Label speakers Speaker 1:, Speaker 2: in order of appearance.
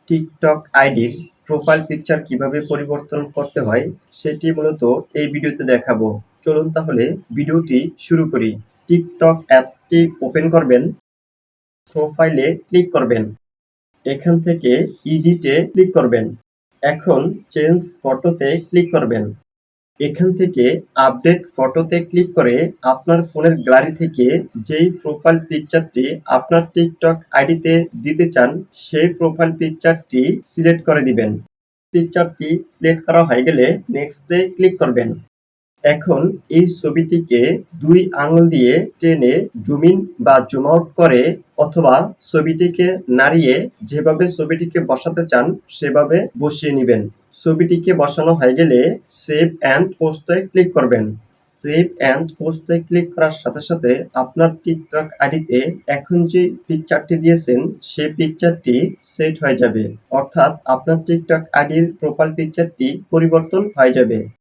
Speaker 1: TikTok আইডির profile picture কিভাবে পরিবর্তন করতে হয় সেটি মূলত এই ভিডিওতে দেখাবো। চলুন তাহলে ভিডিওটি শুরু করি। টিকটক অ্যাপসটি ওপেন করবেন, প্রোফাইলে ক্লিক করবেন, এখান থেকে এডিটে ক্লিক করবেন। এখন চেঞ্জ ফটোতে ক্লিক করবেন। এখান থেকে আপডেট ফটোতে ক্লিক করে আপনার ফোনের গ্যালারি থেকে যেই প্রোফাইল পিকচারটি আপনার টিকটক আইডিতে দিতে চান সেই প্রোফাইল পিকচারটি সিলেক্ট করে দিবেন। পিকচারটি সিলেক্ট করা হয়ে গেলে নেক্সটে ক্লিক করবেন। এখন এই ছবিটিকে 2 আঙুল দিয়ে টেনে জুম ইন বা জুম আউট করে অথবা ছবিটিকে নাড়িয়ে যেভাবে ছবিটিকে বসাতে চান সেভাবে বসিয়ে নেবেন। ছবিটিকে বসানো হয়ে গেলে সেভ অ্যান্ড পোস্টে ক্লিক করবেন। সেভ অ্যান্ড পোস্টে ক্লিক করার সাথে সাথে আপনার টিকটক আইডিতে এখন যে পিকচারটি দিয়েছেন সেই পিকচারটি সেট হয়ে যাবে, অর্থাৎ আপনার টিকটক আইডির প্রোফাইল পিকচারটি পরিবর্তন হয়ে যাবে।